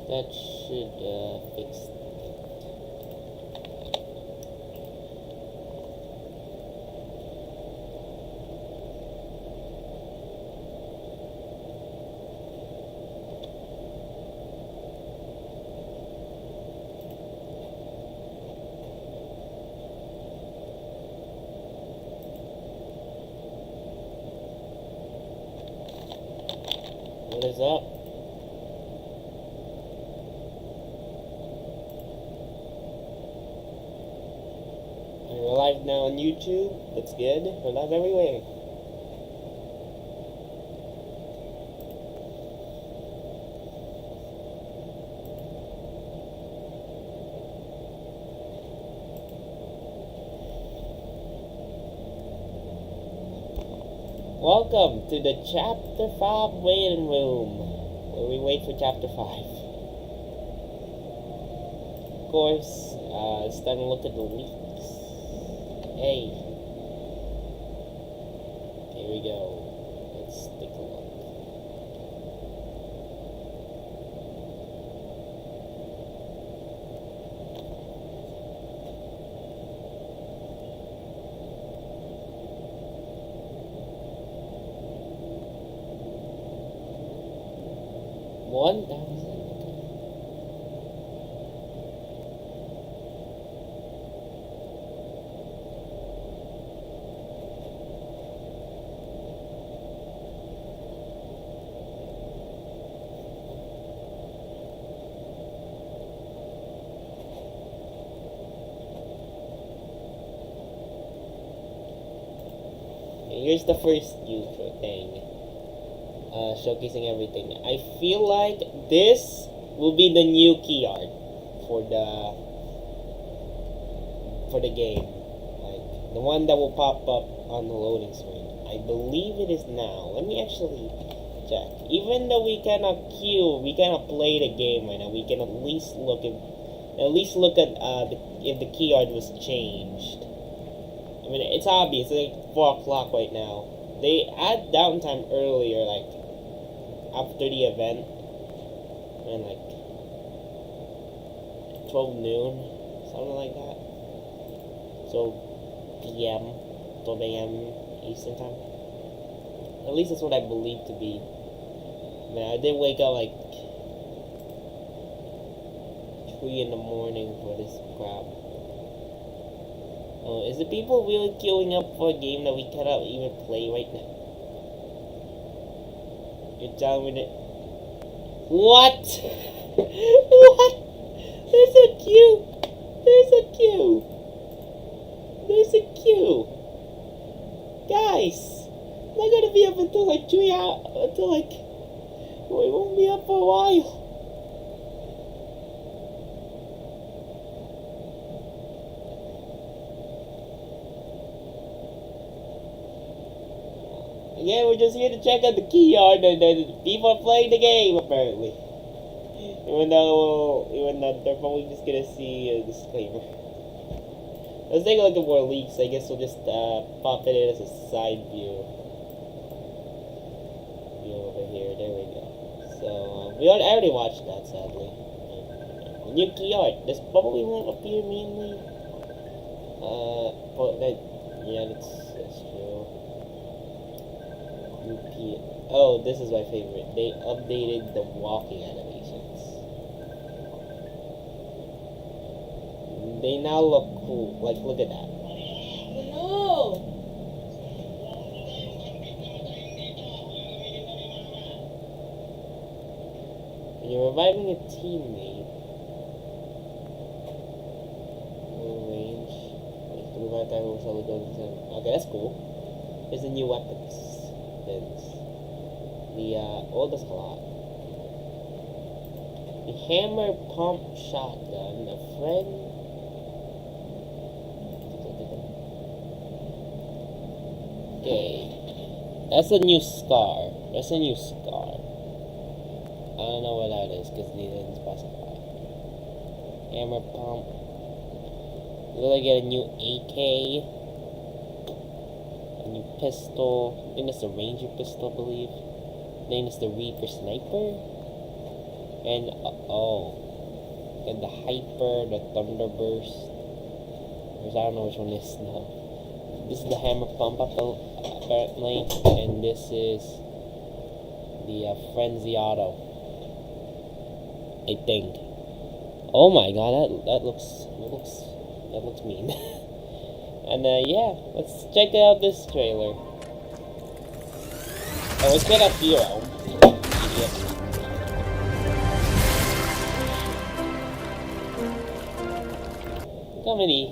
That should fix. What is up? We're live now on YouTube. That's good. We're live everywhere. Welcome to the Chapter 5 waiting room, where we wait for Chapter 5. Of course, it's time to look at the leaks. Hey. Here we go. Let's take a look. $1,000. Here's the first YouTube thing. Showcasing everything. I feel like this will be the new key art for the game, like the one that will pop up on the loading screen. I believe it is now. Let me actually check. Even though we cannot play the game right now, we can at least look at if the key art was changed. I mean, it's obvious. It's like 4 o'clock right now. They add downtime earlier, like after the event, and like 12 noon, something like that. So PM, 12 a.m. Eastern time. At least that's what I believe to be. Man, I did wake up like 3 in the morning for this crap. Oh, is the people really queuing up for a game that we cannot even play right now? You're telling me that... What? What? There's a queue! There's a queue! There's a queue! Guys! I'm not gonna be up until like 3 hours... Until like... We won't be up for a while. Yeah, we're just here to check out the key art, and people are playing the game, apparently. Even though they're probably just gonna see a disclaimer. Let's take a look at more leaks. I guess we'll just pop it in as a side view. Over here, there we go. So, I already watched that, sadly. New key art. This probably won't appear mainly. Yeah, that's true. Oh, this is my favorite. They updated the walking animations. They now look cool. Like, look at that. No! You're reviving a teammate. Range. Okay, that's cool. There's a new weapons. That's a lot. The hammer pump shotgun, a friend. Okay. That's a new scar. That's a new scar. I don't know what that is because they didn't specify. Hammer pump. Will I get a new AK? A new pistol. I think that's the Ranger pistol, I believe. Then it's the Reaper Sniper. And oh, and the hyper, the thunderburst. I don't know which one this is now. This is the hammer pump apparently, and this is the frenzy auto. I think. Oh my god, that looks mean. And yeah, let's check out this trailer. Oh, let's get a hero. Idiot. Look how many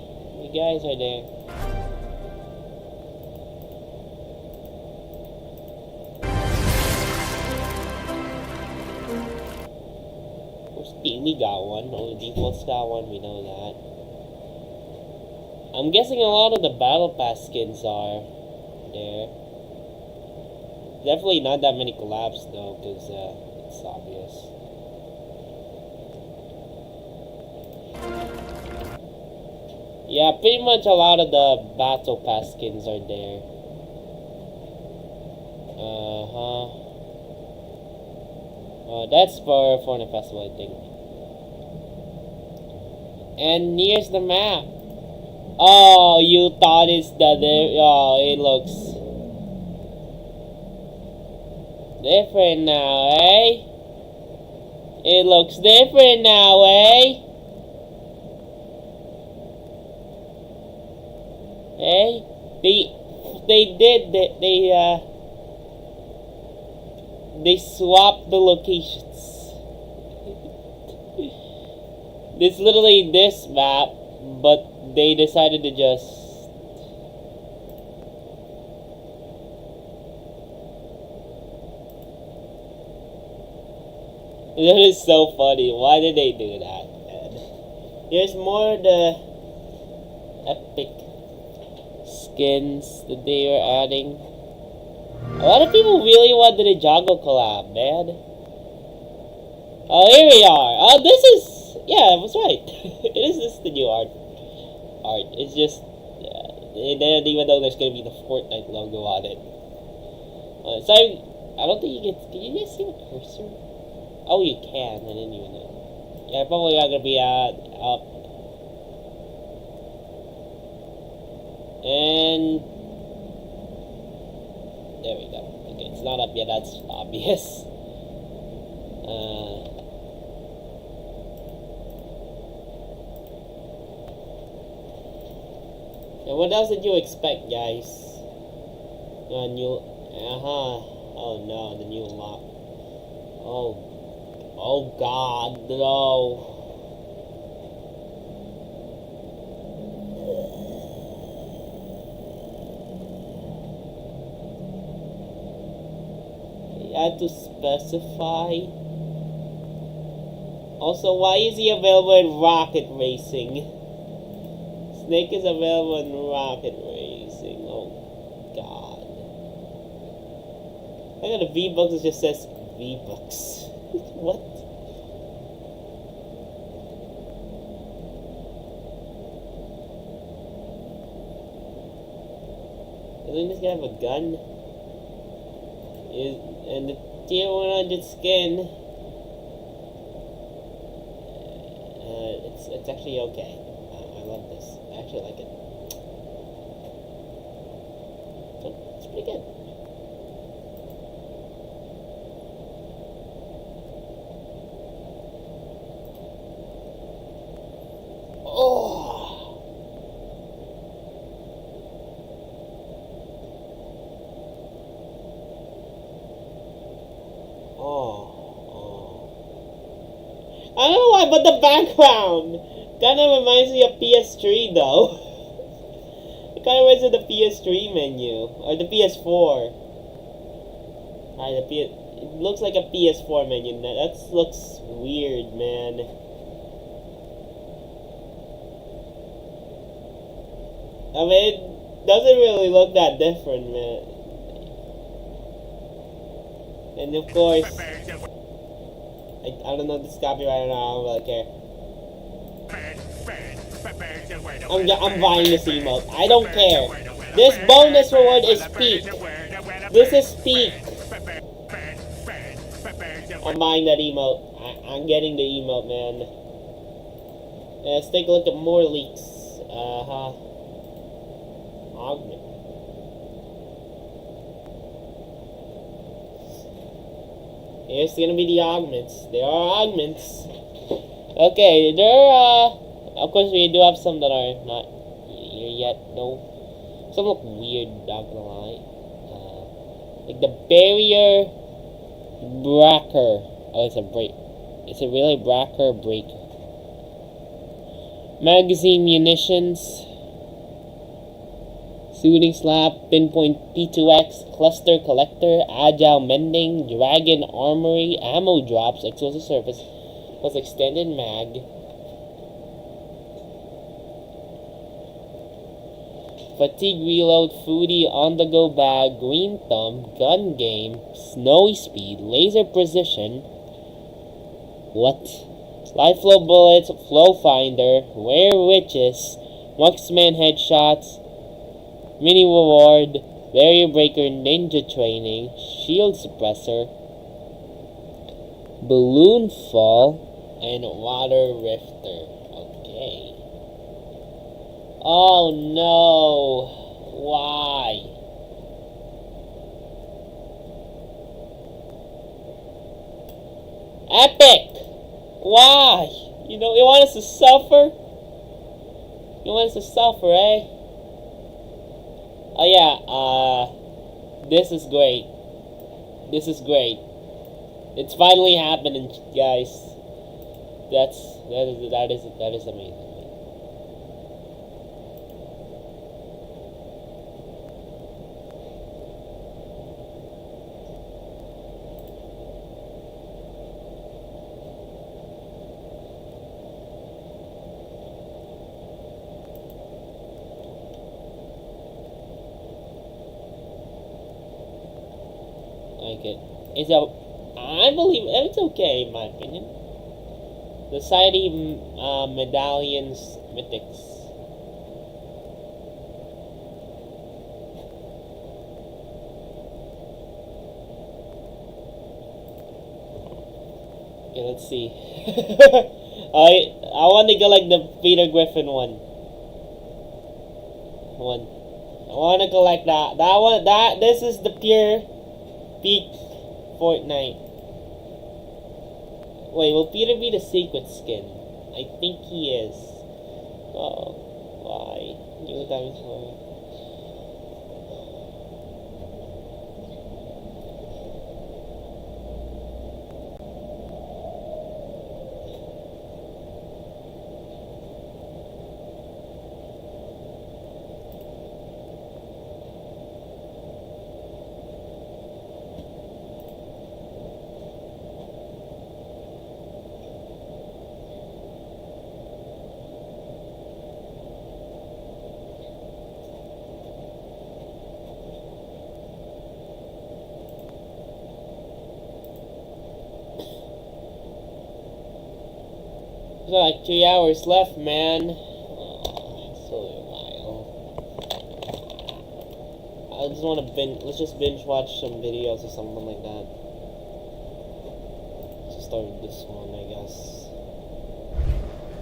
guys are there. We got one. Only default's got one. We know that. I'm guessing a lot of the battle pass skins are there. Definitely not that many collabs though, because it's obvious. Yeah, pretty much a lot of the battle pass skins are there. That's for FORTNITE Festival, I think. And here's the map. Oh, you thought it's the oh, it looks different now, eh? It looks different now, eh? Eh? They swapped the locations. It's literally this map, but they decided to just that is so funny. Why did they do that, man? Here's more of the epic skins that they are adding. A lot of people really wanted a Jago collab, man. Oh, here we are. Oh, this is... Yeah, I was right. It is just the new art. It's just... they don't even know there's gonna be the FORTNITE logo on it. So, I don't think you can... Can you guys see the cursor? Oh, you can. I didn't even know. Yeah, probably not gonna be up. And... There we go. Okay, it's not up yet, that's obvious. And what else did you expect, guys? Oh no, the new lock. Oh god, no. Had to specify. Also, why is he available in Rocket Racing? Snake is available in Rocket Racing. Oh god. I got a V-Bucks, it just says V-Bucks. What? Doesn't this guy have a gun? And the tier 100 skin, it's actually okay. I love this. I actually like it. So it's pretty good. Oh. I don't know why, but the background kind of reminds me of PS3 though. It kind of reminds me of the PS3 menu, or the PS4. It looks like a PS4 menu. That looks weird, man. I mean, it doesn't really look that different, man. And of course, I don't know if this is copyright or not, I don't really care. I'm buying this emote. I don't care. This bonus reward is peak. This is peak. I'm buying that emote. I'm getting the emote, man. Let's take a look at more leaks. Augment. Here's gonna be the augments. There are augments. Okay, of course we do have some that are not here yet, though. Some look weird, not gonna lie. Like the barrier breaker. Oh, it's a break. It's a really breaker breaker. Magazine munitions. Shooting slap, pinpoint P2X, cluster collector, agile mending, dragon armory, ammo drops, explosive surface, plus extended mag. Fatigue reload, foodie, on the go bag, green thumb, gun game, snowy speed, laser precision. What? Life flow bullets, flow finder, rare witches, marksman headshots, mini reward, barrier breaker, ninja training, shield suppressor, balloon fall, and water rifter. Okay. Oh no. Why? Epic! Why? You want us to suffer? You want us to suffer, eh? Oh yeah, this is great. This is great. It's finally happening, guys. That is amazing. I believe it's okay in my opinion. Society medallions mythics. Okay, let's see. I want to go like the Peter Griffin one. I want to collect that. That one. This is the pure peak FORTNITE. Wait, will Peter be the secret skin? I think he is. Oh, why? New times more. There's like 3 hours left, man. Oh, so a while. I just want to let's just binge watch some videos or something like that. Let's start with this one, I guess.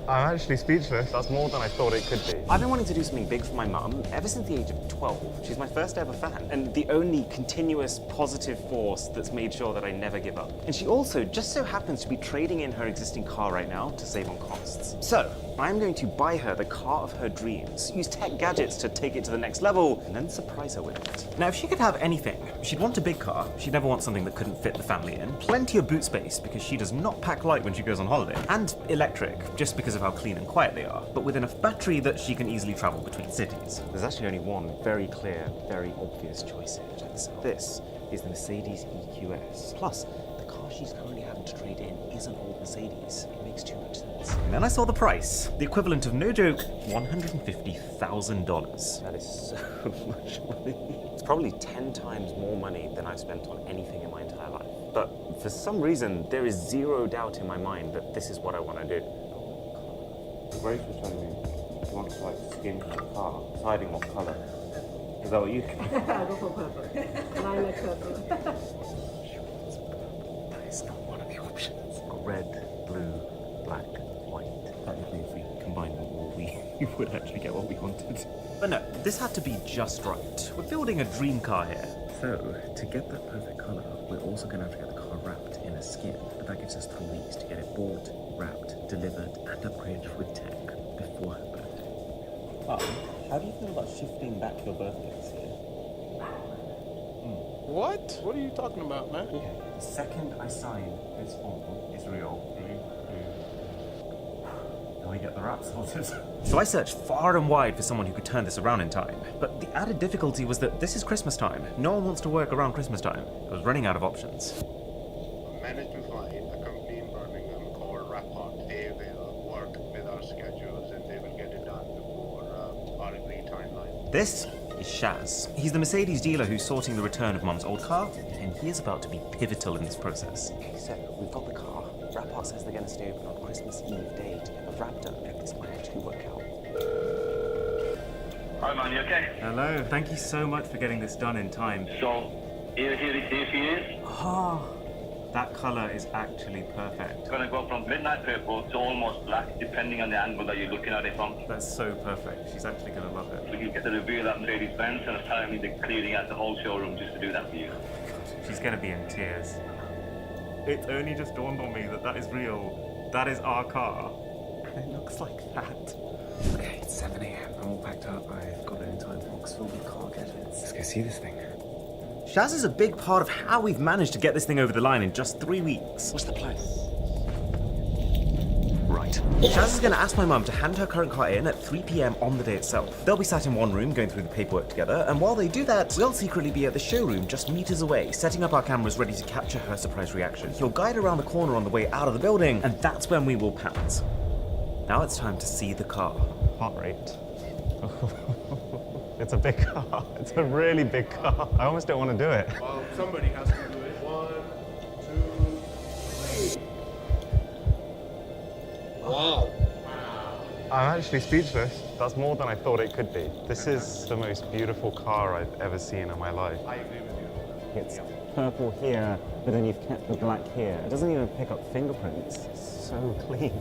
I'm actually speechless. That's more than I thought it could be. I've been wanting to do something big for my mum ever since the age of 12. She's my first ever fan, and the only continuous positive force that's made sure that I never give up. And she also just so happens to be trading in her existing car right now to save on costs. So, I'm going to buy her the car of her dreams, use tech gadgets to take it to the next level, and then surprise her with it. Now, if she could have anything, she'd want a big car, she'd never want something that couldn't fit the family in, plenty of boot space because she does not pack light when she goes on holiday, and electric, just because of how clean and quiet they are, but with enough battery that she can easily travel between cities. There's actually only one very clear, very obvious choice here. Check this out. This is the Mercedes EQS. Plus, the car she's currently having to trade in is an old Mercedes. It makes too much sense. And then I saw the price. The equivalent of, no joke, $150,000. That is so much money. It's probably 10 times more money than I've spent on anything in my entire life. But for some reason, there is zero doubt in my mind that this is what I want to do. Grace was telling me she wants to like skin her car, deciding what colour. Is that what you think? I go for purple. And I like purple. That is not one of the options. red, blue, black, white. Technically, if we combine them all, we would actually get what we wanted. But no, this had to be just right. We're building a dream car here. So, to get that perfect colour, we're also going to have to get the car wrapped in a skin. But that gives us 3 weeks to get it bought, wrapped, delivered, and upgraded with tech before her birthday. How do you feel about shifting back your birthday this year? What? What are you talking about, man? Okay, the second I sign this form is real. Now we get the wrap sorted. So I searched far and wide for someone who could turn this around in time. But the added difficulty was that this is Christmas time. No one wants to work around Christmas time. I was running out of options. Managed to find a company in Birmingham called Rapport. They will work with our schedules and they will get it done before our agreed timeline. This is Shaz. He's the Mercedes dealer who's sorting the return of Mum's old car, and he is about to be pivotal in this process. Okay, so we've got the car. Rapport says they're going to stay open on Christmas Eve day to get the wrap done. This might actually work out. Hi man, you okay? Hello, thank you so much for getting this done in time. So, here she is. Ah, that colour is actually perfect. It's gonna go from midnight purple to almost black, depending on the angle that you're looking at it from. That's so perfect. She's actually going to love it. We can get the reveal of that Mercedes-Benz, and it's telling me they're clearing out the whole showroom just to do that for you. She's going to be in tears. It's only just dawned on me that that is real. That is our car. It looks like that. Okay, it's 7 a.m. I'm all packed up. I've got it in time for Oxford with car gadgets. Let's go see this thing. Shaz is a big part of how we've managed to get this thing over the line in just 3 weeks. What's the plan? Right. Shaz is going to ask my mum to hand her current car in at 3 p.m. on the day itself. They'll be sat in one room going through the paperwork together, and while they do that, we'll secretly be at the showroom just meters away, setting up our cameras ready to capture her surprise reaction. He'll guide around the corner on the way out of the building, and that's when we will pounce. Now it's time to see the car. Heart rate. It's a big car. It's a really big car. I almost don't want to do it. Well, somebody has to do it. 1, 2, 3. Wow. I'm actually speechless. That's more than I thought it could be. This is the most beautiful car I've ever seen in my life. I agree with you. It's purple here, but then you've kept the black here. It doesn't even pick up fingerprints. It's so clean.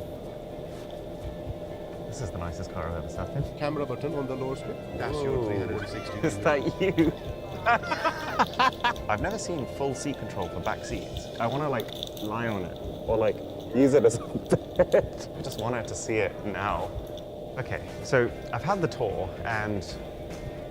This is the nicest car I've ever sat in. Camera button on the lower screen. That's your 360. Is that you? I've never seen full seat control for back seats. I want to like lie on it or like use it as a bed. I just wanted to see it now. Okay, so I've had the tour and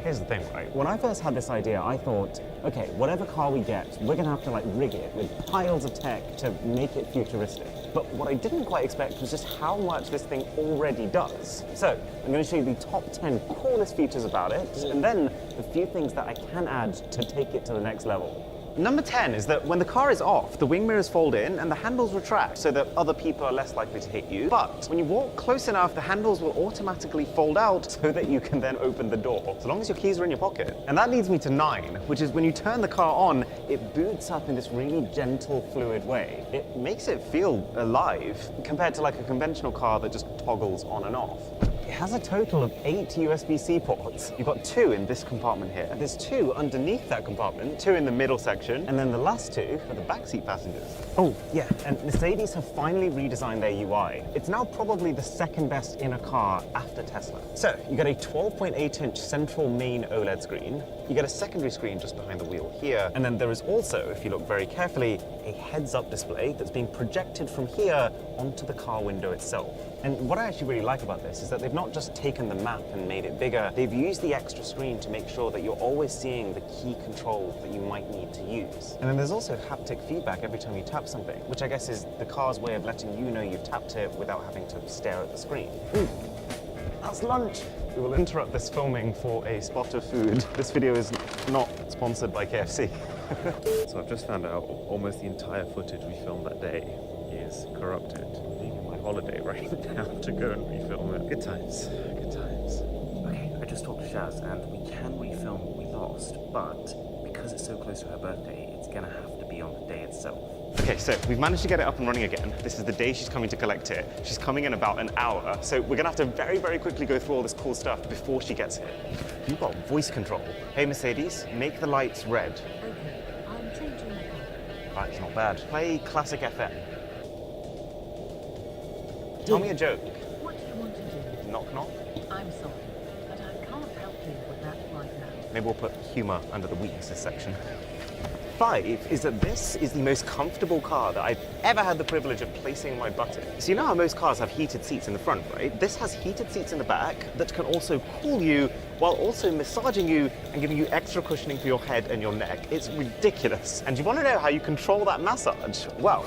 here's the thing, right? When I first had this idea, I thought, okay, whatever car we get, we're gonna have to like rig it with piles of tech to make it futuristic. But what I didn't quite expect was just how much this thing already does. So, I'm gonna show you the top 10 coolest features about it, and then the few things that I can add to take it to the next level. Number 10 is that when the car is off, the wing mirrors fold in and the handles retract so that other people are less likely to hit you. But when you walk close enough, the handles will automatically fold out so that you can then open the door, so long as your keys are in your pocket. And that leads me to 9, which is when you turn the car on, it boots up in this really gentle, fluid way. It makes it feel alive compared to like a conventional car that just toggles on and off. It has a total of 8 USB-C ports. You've got 2 in this compartment here. There's 2 underneath that compartment, 2 in the middle section, and then the last 2 are the backseat passengers. Oh, yeah, and Mercedes have finally redesigned their UI. It's now probably the second best in a car after Tesla. So, you get a 12.8-inch central main OLED screen. You get a secondary screen just behind the wheel here, and then there is also, if you look very carefully, a heads-up display that's being projected from here onto the car window itself. And what I actually really like about this is that they've not just taken the map and made it bigger, they've used the extra screen to make sure that you're always seeing the key controls that you might need to use. And then there's also haptic feedback every time you tap something, which I guess is the car's way of letting you know you've tapped it without having to stare at the screen. Ooh, that's lunch! We will interrupt this filming for a spot of food. This video is not sponsored by KFC. So I've just found out almost the entire footage we filmed that day is corrupted. Leaving my holiday right now to go and refilm it. Good times, good times. Okay, I just talked to Shaz, and we can refilm what we lost, but because it's so close to her birthday, it's gonna have to be on the day itself. Okay, so we've managed to get it up and running again. This is the day she's coming to collect it. She's coming in about an hour, so we're gonna have to very, very quickly go through all this cool stuff before she gets here. You've got voice control. Hey Mercedes, make the lights red. Okay, I'm changing the color. That's not bad. Play classic FM. Tell me a joke. What do you want to do? Knock knock. I'm sorry, but I can't help you with that right now. Maybe we'll put humor under the weaknesses section. 5 is that this is the most comfortable car that I've ever had the privilege of placing my butt in. So you know how most cars have heated seats in the front, right? This has heated seats in the back that can also cool you while also massaging you and giving you extra cushioning for your head and your neck. It's ridiculous. And you want to know how you control that massage? Well,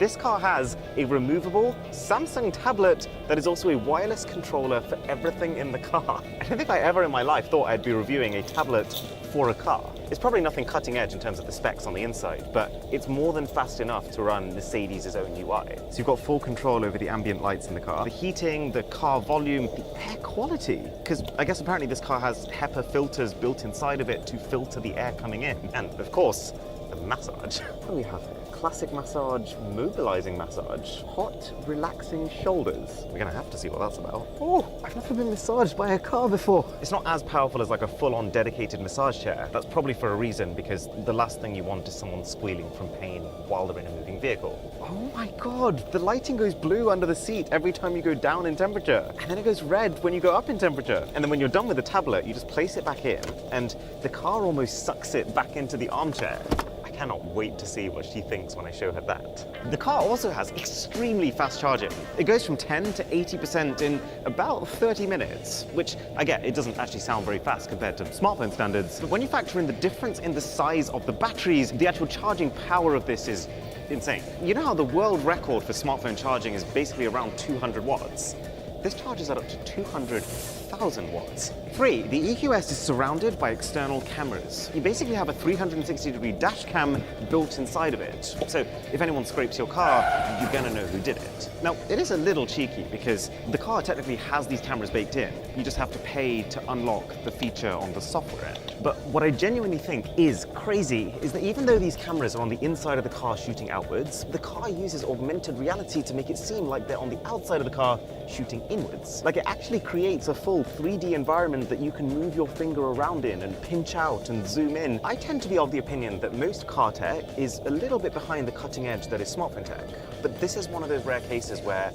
this car has a removable Samsung tablet that is also a wireless controller for everything in the car. I don't think I ever in my life thought I'd be reviewing a tablet for a car. It's probably nothing cutting edge in terms of the specs on the inside, but it's more than fast enough to run Mercedes' own UI. So you've got full control over the ambient lights in the car, the heating, the car volume, the air quality. Because I guess apparently this car has HEPA filters built inside of it to filter the air coming in. And of course, the massage. What do we have here? Classic massage, mobilizing massage, hot, relaxing shoulders. We're gonna have to see what that's about. Oh, I've never been massaged by a car before. It's not as powerful as like a full-on dedicated massage chair. That's probably for a reason, because the last thing you want is someone squealing from pain while they're in a moving vehicle. Oh my God, the lighting goes blue under the seat every time you go down in temperature. And then it goes red when you go up in temperature. And then when you're done with the tablet, you just place it back in and the car almost sucks it back into the armchair. I cannot wait to see what she thinks when I show her that. The car also has extremely fast charging. It goes from 10 to 80% in about 30 minutes, which I get, it doesn't actually sound very fast compared to smartphone standards. But when you factor in the difference in the size of the batteries, the actual charging power of this is insane. You know how the world record for smartphone charging is basically around 200 watts? This charges at up to 200,000 watts. 3, the EQS is surrounded by external cameras. You basically have a 360-degree dash cam built inside of it. So if anyone scrapes your car, you're gonna know who did it. Now, it is a little cheeky because the car technically has these cameras baked in. You just have to pay to unlock the feature on the software end. But what I genuinely think is crazy is that even though these cameras are on the inside of the car shooting outwards, the car uses augmented reality to make it seem like they're on the outside of the car shooting inwards. Like it actually creates a full 3D environment that you can move your finger around in and pinch out and zoom in. I tend to be of the opinion that most car tech is a little bit behind the cutting edge that is smartphone tech. But this is one of those rare cases where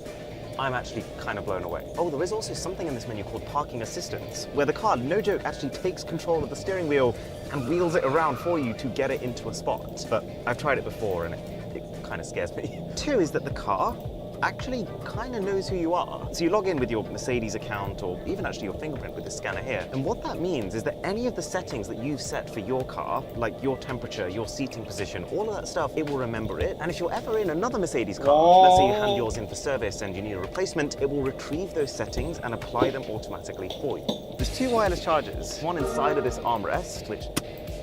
I'm actually kind of blown away. Oh, there is also something in this menu called parking assistance, where the car, no joke, actually takes control of the steering wheel and wheels it around for you to get it into a spot. But I've tried it before and it kind of scares me. 2 is that the car actually kind of knows who you are. So you log in with your Mercedes account or even actually your fingerprint with the scanner here. And what that means is that any of the settings that you've set for your car, like your temperature, your seating position, all of that stuff, it will remember it. And if you're ever in another Mercedes car, let's say you hand yours in for service and you need a replacement, it will retrieve those settings and apply them automatically for you. There's 2 wireless chargers, one inside of this armrest, which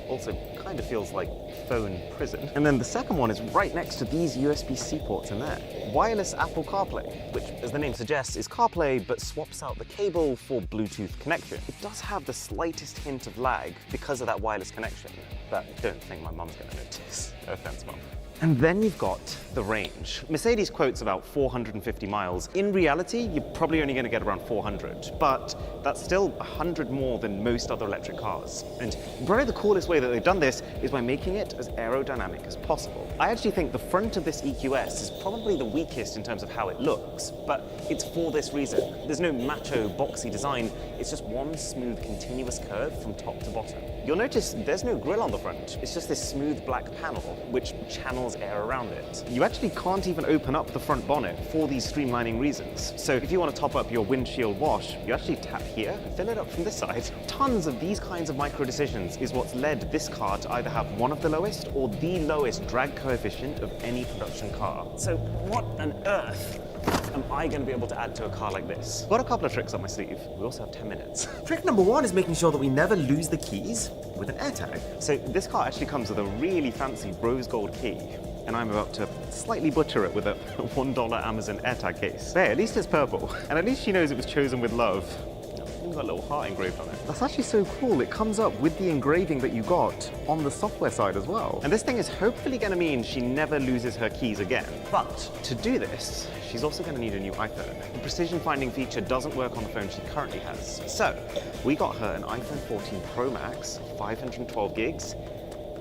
also kind of feels like phone prison. And then the second one is right next to these USB-C ports in there. Wireless Apple CarPlay, which, as the name suggests, is CarPlay, but swaps out the cable for Bluetooth connection. It does have the slightest hint of lag because of that wireless connection, but I don't think my mum's gonna notice. No offense, Mum. And then you've got the range. Mercedes quotes about 450 miles. In reality, you're probably only gonna get around 400, but that's still 100 more than most other electric cars. And probably the coolest way that they've done this is by making it as aerodynamic as possible. I actually think the front of this EQS is probably the weakest in terms of how it looks, but it's for this reason. There's no macho, boxy design. It's just one smooth, continuous curve from top to bottom. You'll notice there's no grille on the front. It's just this smooth black panel, which channels air around it. You actually can't even open up the front bonnet for these streamlining reasons. So if you want to top up your windshield wash, you actually tap here and fill it up from this side. Tons of these kinds of micro decisions is what's led this car to either have one of the lowest or the lowest drag coefficient of any production car. So what on earth am I going to be able to add to a car like this? Got a couple of tricks up my sleeve. We also have 10 minutes. Trick number 1 is making sure that we never lose the keys with an AirTag. So this car actually comes with a really fancy rose gold key, and I'm about to slightly butcher it with a $1 Amazon AirTag case. But hey, at least it's purple, and at least she knows it was chosen with love. It's got a little heart engraved on it. That's actually so cool. It comes up with the engraving that you got on the software side as well. And this thing is hopefully going to mean she never loses her keys again. But to do this, she's also going to need a new iPhone. The precision finding feature doesn't work on the phone she currently has. So we got her an iPhone 14 Pro Max, 512 gigs,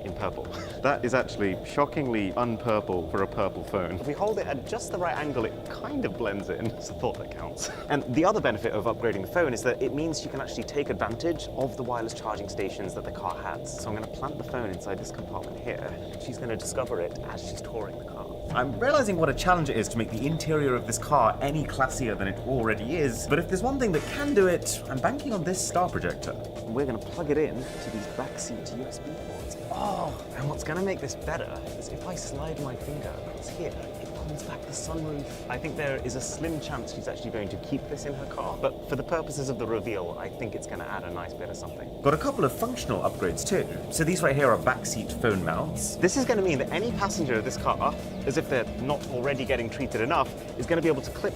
in purple. That is actually shockingly unpurple for a purple phone. If we hold it at just the right angle, it kind of blends in. It's a thought that counts. And the other benefit of upgrading the phone is that it means you can actually take advantage of the wireless charging stations that the car has. So I'm going to plant the phone inside this compartment here, and she's going to discover it as she's touring the car. I'm realizing what a challenge it is to make the interior of this car any classier than it already is, but if there's one thing that can do it, I'm banking on this star projector. We're going to plug it in to these backseat USB ports. Oh, and what's going to make this better is if I slide my finger across here, it pulls back the sunroof. I think there is a slim chance she's actually going to keep this in her car, but for the purposes of the reveal, I think it's going to add a nice bit of something. Got a couple of functional upgrades too. So these right here are backseat phone mounts. This is going to mean that any passenger of this car, as if they're not already getting treated enough, is going to be able to clip.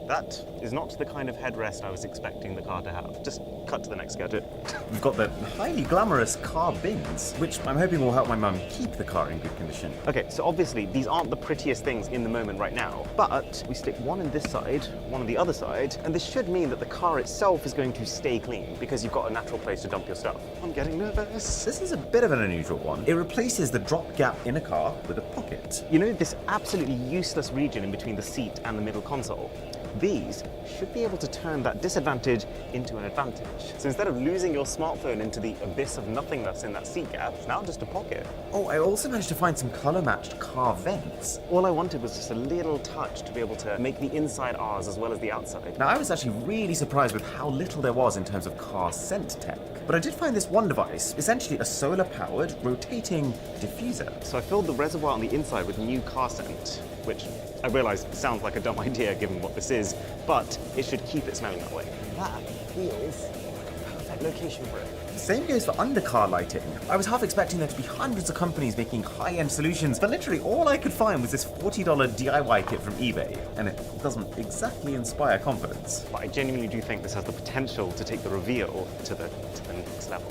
That is not the kind of headrest I was expecting the car to have. Just cut to the next gadget. We've got the highly glamorous car bins, which I'm hoping will help my mum keep the car in good condition. Okay, so obviously these aren't the prettiest things in the moment right now, but we stick one on this side, one on the other side, and this should mean that the car itself is going to stay clean because you've got a natural place to dump your stuff. I'm getting nervous. This is a bit of an unusual one. It replaces the drop gap in a car with a pocket. You know this absolutely useless region in between the seat and the middle console? These should be able to turn that disadvantage into an advantage. So instead of losing your smartphone into the abyss of nothingness in that seat gap, it's now just a pocket. Oh, I also managed to find some color-matched car vents. All I wanted was just a little touch to be able to make the inside ours as well as the outside. Now, I was actually really surprised with how little there was in terms of car scent tech. But I did find this one device, essentially a solar-powered, rotating diffuser. So I filled the reservoir on the inside with new car scent, which I realise sounds like a dumb idea given what this is, but it should keep it smelling that way. That feels like a perfect location for it. Same goes for undercar lighting. I was half expecting there to be hundreds of companies making high-end solutions, but literally all I could find was this $40 DIY kit from eBay, and it doesn't exactly inspire confidence. But I genuinely do think this has the potential to take the reveal to the next level,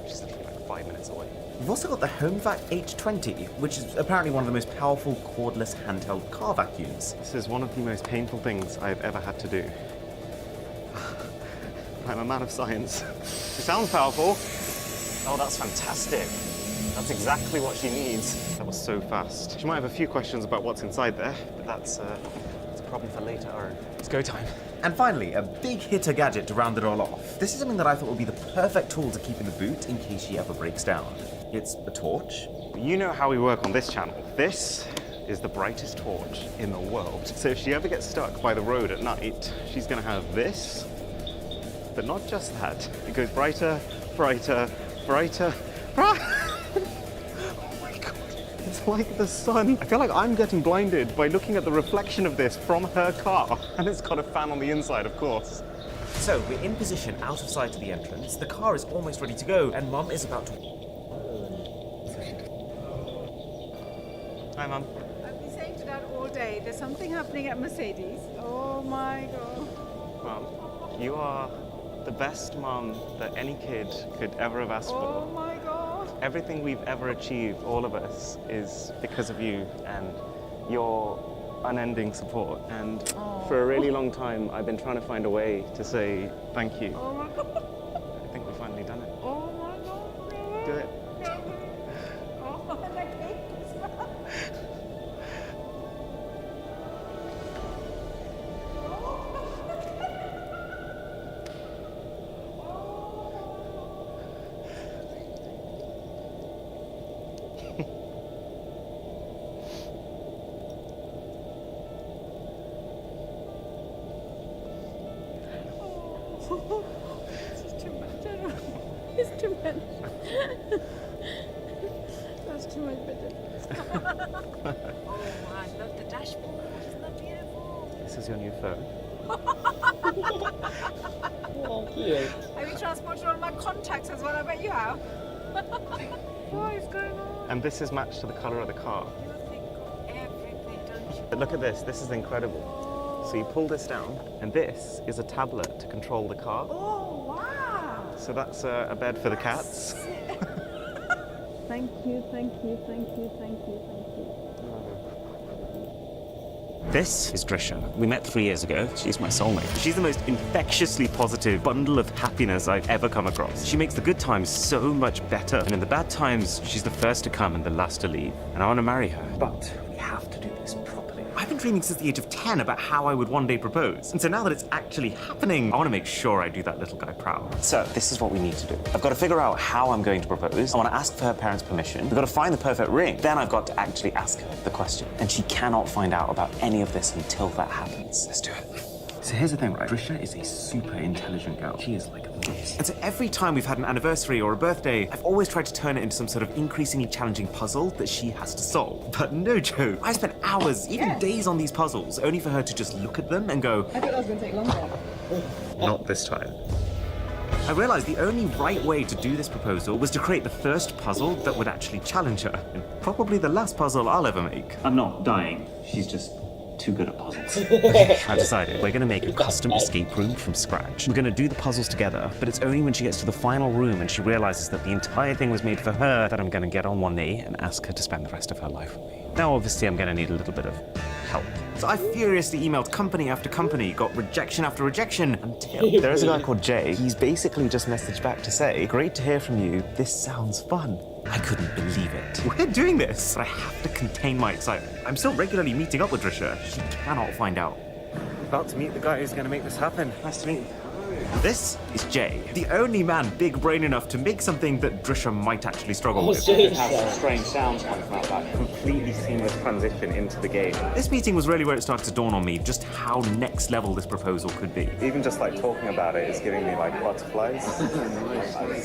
which is literally like 5 minutes away. We've also got the HomeVac H20, which is apparently one of the most powerful cordless handheld car vacuums. This is one of the most painful things I've ever had to do. I'm a man of science. It sounds powerful. Oh, that's fantastic. That's exactly what she needs. That was so fast. She might have a few questions about what's inside there, but that's a problem for later. It's go time. And finally, a big hitter gadget to round it all off. This is something that I thought would be the perfect tool to keep in the boot in case she ever breaks down. It's a torch. You know how we work on this channel. This is the brightest torch in the world. So if she ever gets stuck by the road at night, she's gonna have this, but not just that. It goes brighter, brighter, brighter, brighter. Oh my God, it's like the sun. I feel like I'm getting blinded by looking at the reflection of this from her car. And it's got a fan on the inside, of course. So we're in position out of sight of the entrance. The car is almost ready to go, and Mum is about to... Hi, Mum. I've been saying to Dad all day, there's something happening at Mercedes. Oh my God. Mum, you are the best mum that any kid could ever have asked Oh for. my God. Everything we've ever achieved, all of us, is because of you and your unending support. And for a really long time, I've been trying to find a way to say thank you. Oh my God. I think we've finally done it. Oh my God. Do it. Oh, I hate this smell. This is too much. I don't know. It's too much. That's too much better. Oh, I love the dashboard. Isn't that beautiful? This is your new phone. Oh, cute. Have you transported all my contacts as well? I bet you have. What is going on? And this is matched to the colour of the car. You think of everything, don't you? But look at this. This is incredible. So you pull this down, and this is a tablet to control the car. Oh, wow. So that's a bed for the cats. Thank you, thank you, thank you, thank you, thank you. This is Drisha. We met 3 years ago. She's my soulmate. She's the most infectiously positive bundle of happiness I've ever come across. She makes the good times so much better, and in the bad times, she's the first to come and the last to leave. And I want to marry her. But we have to do this properly. I've been dreaming since the age of 10 about how I would one day propose. And so now that it's actually happening, I want to make sure I do that little guy proud. So this is what we need to do. I've got to figure out how I'm going to propose. I want to ask for her parents' permission. We've got to find the perfect ring. Then I've got to actually ask her the question. And she cannot find out about any of this until that happens. Let's do it. So here's the thing, right? Drisha is a super intelligent girl. She is like this. And so every time we've had an anniversary or a birthday, I've always tried to turn it into some sort of increasingly challenging puzzle that she has to solve. But no joke, I spent hours, even days on these puzzles, only for her to just look at them and go, I thought that was going to take longer. Not this time. I realized the only right way to do this proposal was to create the first puzzle that would actually challenge her. And probably the last puzzle I'll ever make. I'm not dying. She's just too good at puzzles. I decided we're going to make a custom escape room from scratch. We're going to do the puzzles together, but it's only when she gets to the final room and she realizes that the entire thing was made for her that I'm going to get on one knee and ask her to spend the rest of her life with me. Now, obviously, I'm going to need a little bit of help. So I furiously emailed company after company, got rejection after rejection, until there is a guy called Jay. He's basically just messaged back to say, great to hear from you. This sounds fun. I couldn't believe it. We're doing this, but I have to contain my excitement. I'm still regularly meeting up with Drisha. She cannot find out. I'm about to meet the guy who's going to make this happen. Nice to meet you. This is Jay, the only man big brain enough to make something that Drisha might actually struggle with. It has some strange sounds coming from that completely seamless transition into the game. This meeting was really where it started to dawn on me just how next level this proposal could be. Even just like talking about it is giving me like butterflies.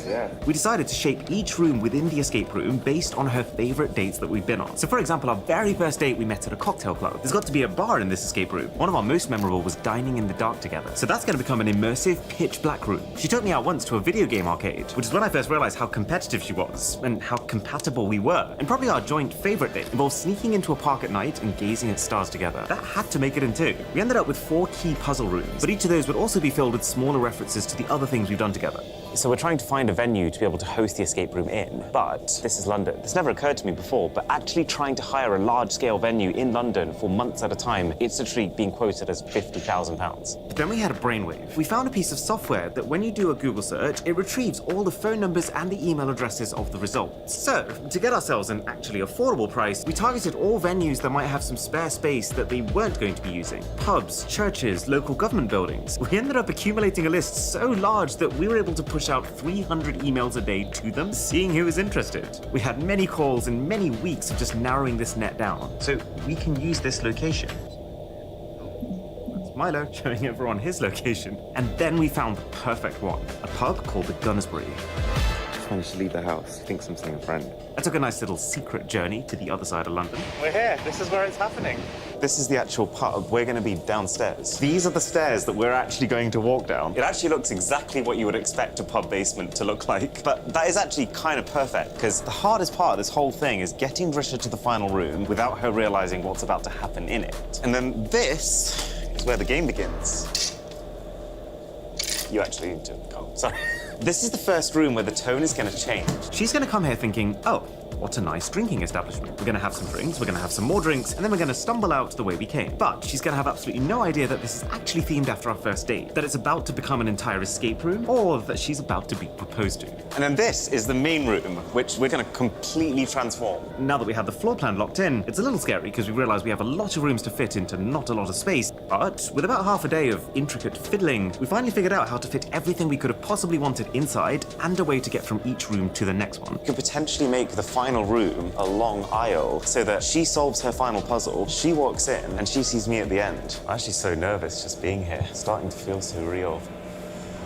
Yeah. We decided to shape each room within the escape room based on her favorite dates that we've been on. So for example, our very first date we met at a cocktail club. There's got to be a bar in this escape room. One of our most memorable was dining in the dark together. So that's going to become an immersive pitch black room. She took me out once to a video game arcade, which is when I first realized how competitive she was and how compatible we were. And probably our joint favorite date involved sneaking into a park at night and gazing at stars together. That had to make it in 2. We ended up with 4 key puzzle rooms, but each of those would also be filled with smaller references to the other things we've done together. So we're trying to find a venue to be able to host the escape room in, but this is London. This never occurred to me before, but actually trying to hire a large-scale venue in London for months at a time, it's literally being quoted as £50,000. But then we had a brainwave. We found a piece of software that when you do a Google search, it retrieves all the phone numbers and the email addresses of the results. So, to get ourselves an actually affordable price, we targeted all venues that might have some spare space that they weren't going to be using. Pubs, churches, local government buildings. We ended up accumulating a list so large that we were able to push out 300 emails a day to them, seeing who was interested. We had many calls and many weeks of just narrowing this net down. So we can use this location. That's Milo showing everyone his location. And then we found the perfect one, a pub called the Gunnersbury. Just managed to leave the house. Thinks I'm seeing a friend. I took a nice little secret journey to the other side of London. We're here. This is where it's happening. This is the actual pub. We're going to be downstairs. These are the stairs that we're actually going to walk down. It actually looks exactly what you would expect a pub basement to look like. But that is actually kind of perfect, because the hardest part of this whole thing is getting Drisha to the final room without her realizing what's about to happen in it. And then this is where the game begins. You actually need to go. Sorry. This is the first room where the tone is going to change. She's going to come here thinking, oh, what a nice drinking establishment. We're going to have some drinks, we're going to have some more drinks, and then we're going to stumble out the way we came. But she's going to have absolutely no idea that this is actually themed after our first date, that it's about to become an entire escape room, or that she's about to be proposed to. And then this is the main room, which we're going to completely transform. Now that we have the floor plan locked in, it's a little scary because we realize we have a lot of rooms to fit into not a lot of space. But with about half a day of intricate fiddling, we finally figured out how to fit everything we could have possibly wanted inside and a way to get from each room to the next one. We could potentially make the final room a long aisle so that she solves her final puzzle, she walks in, and she sees me at the end. I'm actually so nervous just being here. It's starting to feel so real.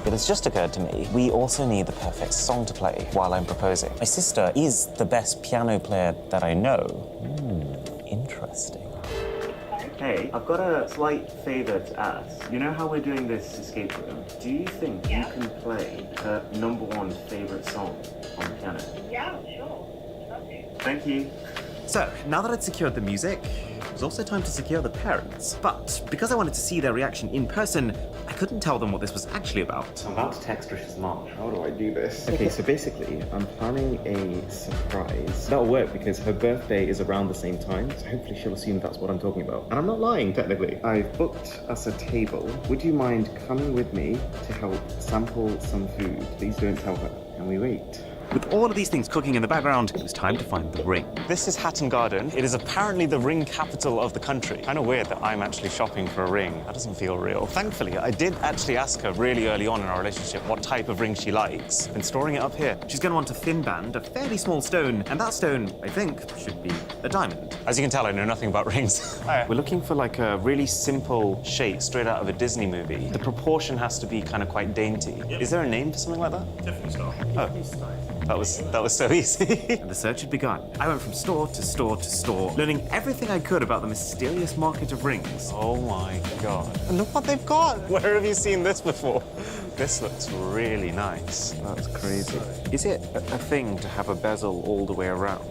It has just occurred to me, we also need the perfect song to play while I'm proposing. My sister is the best piano player that I know. Interesting. Hey, I've got a slight favor to ask. You know how we're doing this escape room? Do you think you can play her #1 favorite song on the piano? Yeah, sure. Love to. Thank you. So, now that I'd secured the music, It was also time to secure the parents. But because I wanted to see their reaction in person, I couldn't tell them what this was actually about. I'm about to text Trisha's mom. How do I do this? Okay, so basically, I'm planning a surprise. That'll work because her birthday is around the same time, so hopefully she'll assume that's what I'm talking about. And I'm not lying, technically. I've booked us a table. Would you mind coming with me to help sample some food? Please don't tell her. And we wait. With all of these things cooking in the background, it was time to find the ring. This is Hatton Garden. It is apparently the ring capital of the country. Kind of weird that I'm actually shopping for a ring. That doesn't feel real. Thankfully, I did actually ask her really early on in our relationship what type of ring she likes. Been storing it up here. She's going to want a thin band, a fairly small stone, and that stone, I think, should be a diamond. As you can tell, I know nothing about rings. We're looking for like a really simple shape straight out of a Disney movie. The proportion has to be kind of quite dainty. Yep. Is there a name for something like that? Tiffany style. Oh. That was so easy. And the search had begun. I went from store to store to store, learning everything I could about the mysterious market of rings. Oh my god. And look what they've got! Where have you seen this before? This looks really nice. That's crazy. Is it a thing to have a bezel all the way around?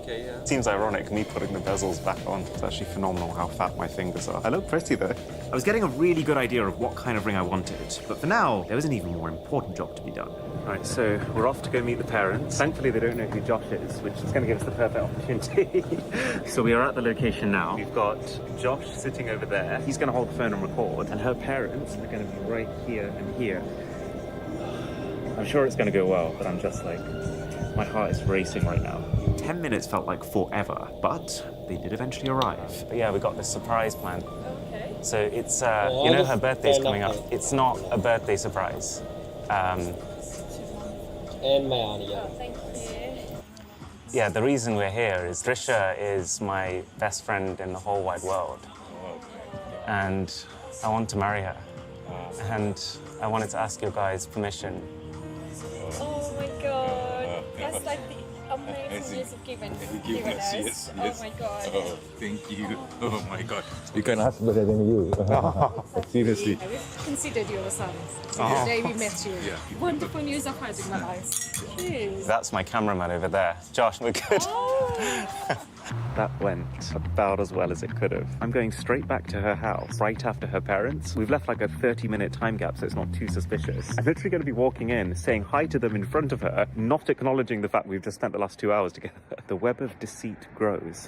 Okay, yeah. Seems ironic, me putting the bezels back on. It's actually phenomenal how fat my fingers are. I look pretty though. I was getting a really good idea of what kind of ring I wanted, but for now, there was an even more important job to be done. Right, so we're off to go meet the parents. Thankfully, they don't know who Josh is, which is going to give us the perfect opportunity. So we are at the location now. We've got Josh sitting over there. He's going to hold the phone and record, and her parents are going to be right here and here. I'm sure it's going to go well, but I'm just like, my heart is racing right now. 10 minutes felt like forever, but they did eventually arrive. But yeah, we got this surprise plan. Okay. So it's, you know her birthday's coming up. It's not a birthday surprise. And my audio. Thank you. Yeah, the reason we're here is Trisha is my best friend in the whole wide world. And I want to marry her. And I wanted to ask your guys' permission. Oh my god. That's like the amazing news you've given us. Yes. Oh my god. Oh, thank you. Oh my God. We can ask better than you. Seriously. We've considered you our sons since the day we met you. Yeah. Wonderful news I've had in my life. Cheers. That's my cameraman over there. Josh, we're good. Oh. That went about as well as it could have. I'm going straight back to her house right after her parents. We've left like a 30-minute time gap so it's not too suspicious. I'm literally going to be walking in, saying hi to them in front of her, not acknowledging the fact we've just spent the last 2 hours together. The web of deceit grows.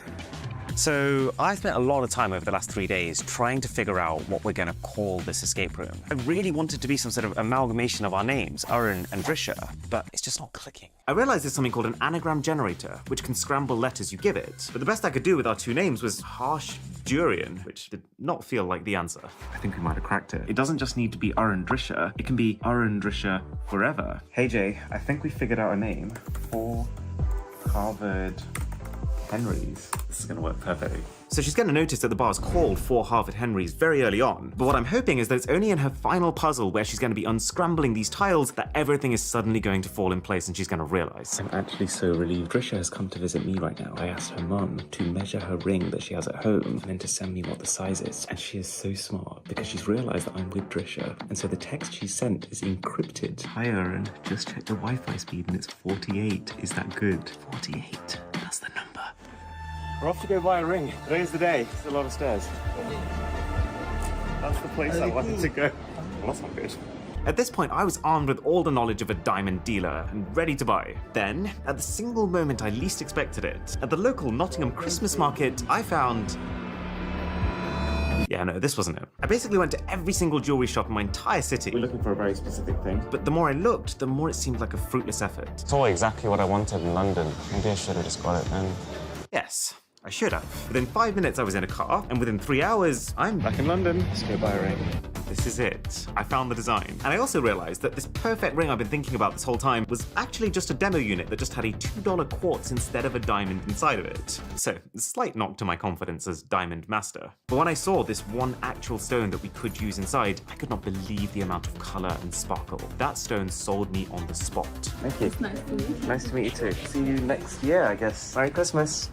So I spent a lot of time over the last 3 days trying to figure out what we're going to call this escape room. I really wanted to be some sort of amalgamation of our names, Aaron and Drisha, but it's just not clicking. I realized there's something called an anagram generator, which can scramble letters you give it. But the best I could do with our two names was harsh durian, which did not feel like the answer. I think we might have cracked it. It doesn't just need to be Aaron Drisha, it can be Aaron Drisha forever. Hey Jay, I think we figured out a name for Harvard Henrys. This is going to work perfectly. So she's going to notice that the bar's called 4 Harvard Henrys very early on. But what I'm hoping is that it's only in her final puzzle where she's going to be unscrambling these tiles that everything is suddenly going to fall in place and she's going to realize. I'm actually so relieved. Drisha has come to visit me right now. I asked her mum to measure her ring that she has at home and then to send me what the size is. And she is so smart because she's realized that I'm with Drisha. And so the text she sent is encrypted. Hi Aaron, just checked the Wi-Fi speed and it's 48. Is that good? 48. That's the number. We're off to go buy a ring. Today's the day. It's a lot of stairs. That's the place I wanted to go. Well, that's not good. At this point, I was armed with all the knowledge of a diamond dealer and ready to buy. Then, at the single moment I least expected it, at the local Nottingham Christmas market, I found... Yeah, no, this wasn't it. I basically went to every single jewelry shop in my entire city. We're looking for a very specific thing. But the more I looked, the more it seemed like a fruitless effort. It's all exactly what I wanted in London. Maybe I should have just got it then. Yes, I should have. Within 5 minutes, I was in a car, and within 3 hours, I'm back in London. Let's go buy a ring. This is it. I found the design. And I also realized that this perfect ring I've been thinking about this whole time was actually just a demo unit that just had a $2 quartz instead of a diamond inside of it. So, a slight knock to my confidence as diamond master. But when I saw this one actual stone that we could use inside, I could not believe the amount of color and sparkle. That stone sold me on the spot. Thank you. Nice to meet you. Nice to meet you too. See you next year, I guess. Merry Christmas.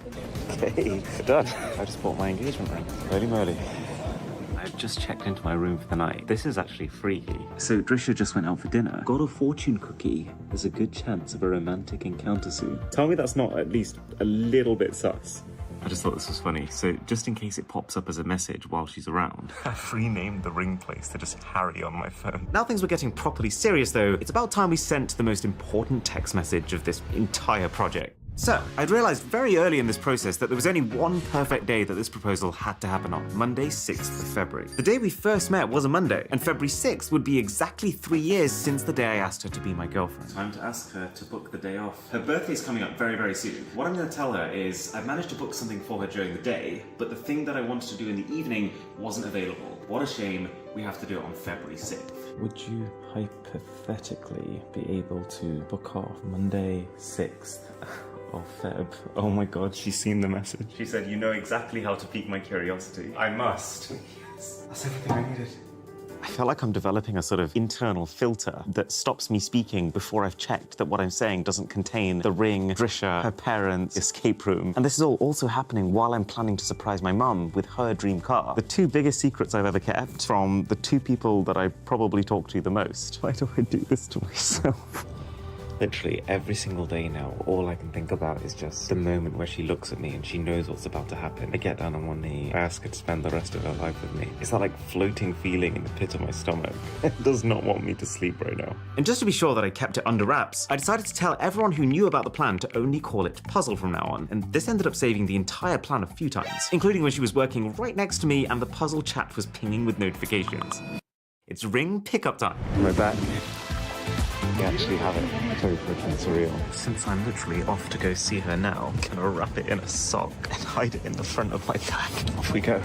Okay, done. I just bought my engagement ring. Holy moly. I've just checked into my room for the night. This is actually freaky. So Drisha just went out for dinner. Got a fortune cookie. There's a good chance of a romantic encounter soon. Tell me that's not at least a little bit sus. I just thought this was funny. So just in case it pops up as a message while she's around, I've renamed the ring place to just Harry on my phone. Now things were getting properly serious though, it's about time we sent the most important text message of this entire project. So, I'd realized very early in this process that there was only one perfect day that this proposal had to happen on, Monday, 6th of February. The day we first met was a Monday, and February 6th would be exactly 3 years since the day I asked her to be my girlfriend. Time to ask her to book the day off. Her birthday's coming up very, very soon. What I'm going to tell her is I've managed to book something for her during the day, but the thing that I wanted to do in the evening wasn't available. What a shame. We have to do it on February 6th. Would you hypothetically be able to book off Monday 6th? of Feb? Oh my god, she's seen the message. She said, you know exactly how to pique my curiosity. I must. Yes, that's everything I needed. I feel like I'm developing a sort of internal filter that stops me speaking before I've checked that what I'm saying doesn't contain the ring, Drisha, her parents, escape room. And this is all also happening while I'm planning to surprise my mum with her dream car. The two biggest secrets I've ever kept from the two people that I probably talk to the most. Why do I do this to myself? Literally every single day now, all I can think about is just the moment where she looks at me and she knows what's about to happen. I get down on one knee, I ask her to spend the rest of her life with me. It's that like floating feeling in the pit of my stomach. It does not want me to sleep right now. And just to be sure that I kept it under wraps, I decided to tell everyone who knew about the plan to only call it Puzzle from now on. And this ended up saving the entire plan a few times, including when she was working right next to me and the puzzle chat was pinging with notifications. It's ring pickup time. We're back. We actually have it. So freaking surreal. Since I'm literally off to go see her now, I'm gonna wrap it in a sock and hide it in the front of my bag. Off we go.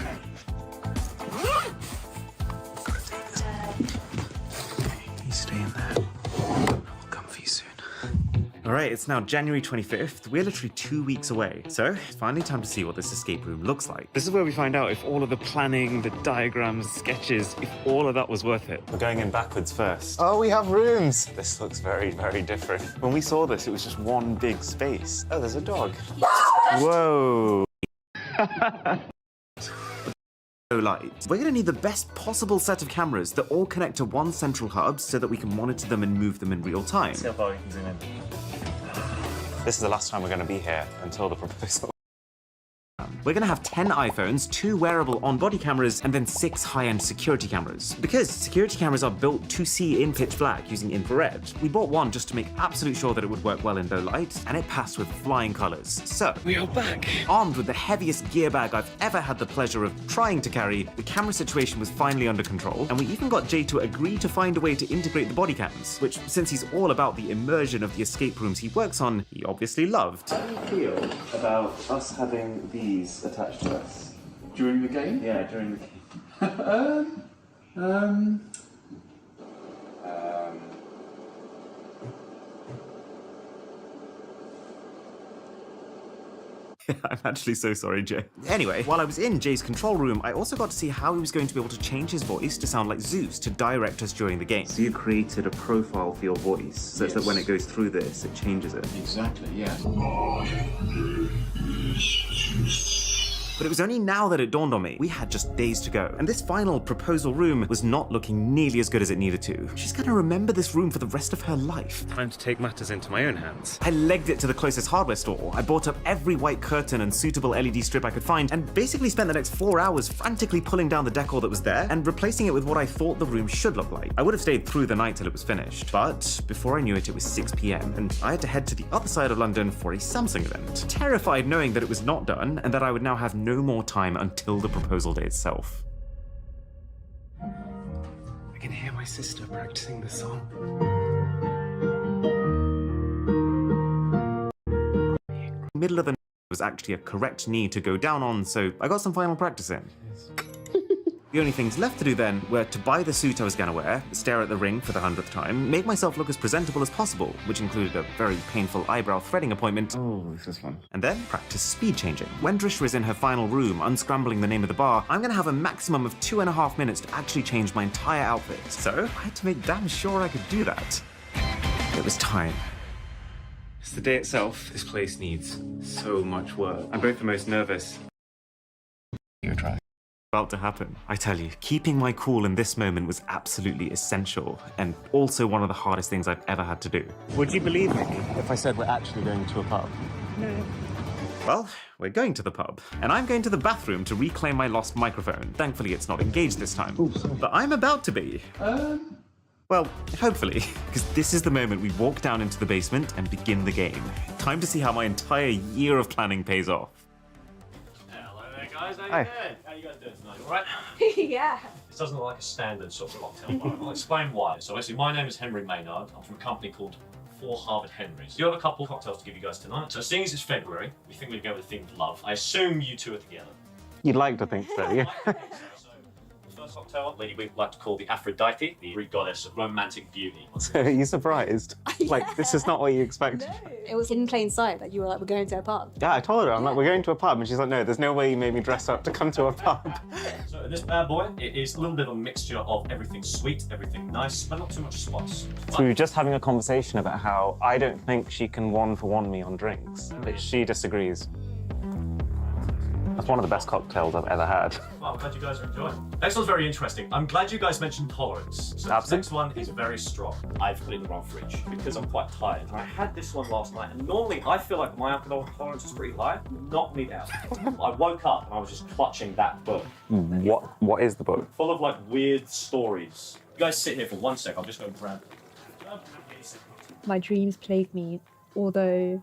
You stay in there. I will come for you soon. All right, it's now January 25th. We're literally 2 weeks away. So it's finally time to see what this escape room looks like. This is where we find out if all of the planning, the diagrams, sketches, if all of that was worth it. We're going in backwards first. Oh, we have rooms. This looks very, very different. When we saw this, it was just one big space. Oh, there's a dog. Whoa. Light. We're going to need the best possible set of cameras that all connect to one central hub so that we can monitor them and move them in real time. See how far we can zoom in. This is the last time we're going to be here until the proposal. We're going to have 10 iPhones, 2 wearable on-body cameras, and then 6 high-end security cameras. Because security cameras are built to see in pitch black using infrared, we bought one just to make absolute sure that it would work well in low light, and it passed with flying colors. So, We are back. armed with the heaviest gear bag I've ever had the pleasure of trying to carry, the camera situation was finally under control, and we even got Jay to agree to find a way to integrate the body cams, which, since he's all about the immersion of the escape rooms he works on, he obviously loved. How do you feel about us having these attached to us? During the game? Yeah, during the game. I'm actually so sorry, Jay. Anyway, while I was in Jay's control room, I also got to see how he was going to be able to change his voice to sound like Zeus to direct us during the game. So you created a profile for your voice, such that when it goes through this, it changes it. Exactly, yes. But it was only now that it dawned on me, we had just days to go. And this final proposal room was not looking nearly as good as it needed to. She's gonna remember this room for the rest of her life. Time to take matters into my own hands. I legged it to the closest hardware store. I bought up every white curtain and suitable LED strip I could find, and basically spent the next 4 hours frantically pulling down the decor that was there and replacing it with what I thought the room should look like. I would have stayed through the night till it was finished. But before I knew it, it was 6 p.m. and I had to head to the other side of London for a Samsung event. Terrified knowing that it was not done and that I would now have no more time until the proposal day itself. I can hear my sister practicing the song. Middle of the night was actually a correct knee to go down on, so I got some final practice in. The only things left to do then were to buy the suit I was gonna wear, stare at the ring for the 100th time, make myself look as presentable as possible, which included a very painful eyebrow threading appointment, Oh, this is fun. and then practice speed changing. When Drisha is in her final room, unscrambling the name of the bar, I'm gonna have a maximum of 2.5 minutes to actually change my entire outfit. So I had to make damn sure I could do that. It was time. It's the day itself. This place needs so much work. I'm both the most nervous. You try. About to happen. I tell you, keeping my cool in this moment was absolutely essential, and also one of the hardest things I've ever had to do. Would you believe me if I said we're actually going to a pub? No. Well, we're going to the pub, and I'm going to the bathroom to reclaim my lost microphone. Thankfully, it's not engaged this time. But I'm about to be. Well, hopefully, because this is the moment we walk down into the basement and begin the game. Time to see how my entire year of planning pays off. Hello there, guys. How you Hi. doing? How you guys doing tonight? All right? Yeah. This doesn't look like a standard sort of cocktail bar. I'll explain why. So basically, my name is Henry Maynard. I'm from a company called For Harvard Henrys. You have a couple of cocktails to give you guys tonight. So seeing as it's February, we think we'd go with the theme of love. I assume you two are together. You'd like to think so, yeah. So the first cocktail, lady, we'd like to call the Aphrodite, the Greek goddess of romantic beauty. So are you surprised? Like, this is not what you expected. It was in plain sight that you were like, we're going to a pub. Yeah, I told her, I'm like, we're going to a pub. And she's like, no, there's no way you made me dress up to come to a pub. So in this bad boy, it is a little bit of a mixture of everything sweet, everything nice, but not too much spice. So we were just having a conversation about how I don't think she can one-for-one me on drinks, but she disagrees. That's one of the best cocktails I've ever had. Well, I'm glad you guys are enjoying. Next one's very interesting. I'm glad you guys mentioned tolerance. So this next one is very strong. I've put it in the wrong fridge because I'm quite tired. And I had this one last night, and normally I feel like my alcohol tolerance is pretty high. Knocked me down. I woke up and I was just clutching that book. What is the book? Full of like weird stories. You guys sit here for 1 sec. I'll just go grab it. My dreams plague me, although...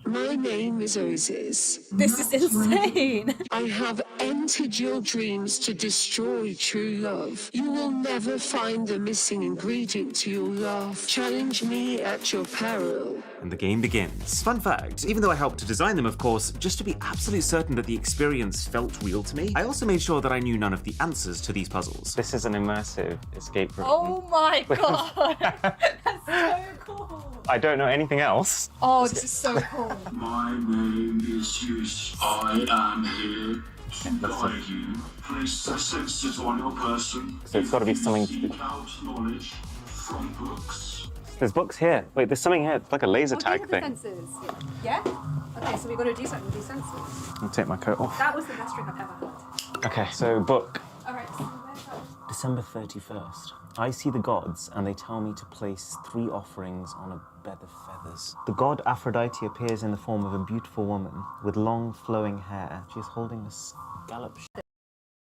My name is Osis. This is insane! I have entered your dreams to destroy true love. You will never find the missing ingredient to your love. Challenge me at your peril. And the game begins. Fun fact, even though I helped to design them, of course, just to be absolutely certain that the experience felt real to me, I also made sure that I knew none of the answers to these puzzles. This is an immersive escape room. Oh my god! That's so cool! I don't know anything else. Oh, this is so cool. My name is Hughes. I am here to guide you. Place the senses on your person. So it's got to be something to do. Seek out knowledge from books. There's books here. Wait, there's something here. It's like a laser tag thing. Senses. Yeah? Okay, so we got to do something with these senses. I'll take my coat off. That was the best drink I've ever had. Okay, so book. Alright, so where's that? December 31st. I see the gods, and they tell me to place 3 offerings on a bed of feathers. The god Aphrodite appears in the form of a beautiful woman with long, flowing hair. She is holding a scallop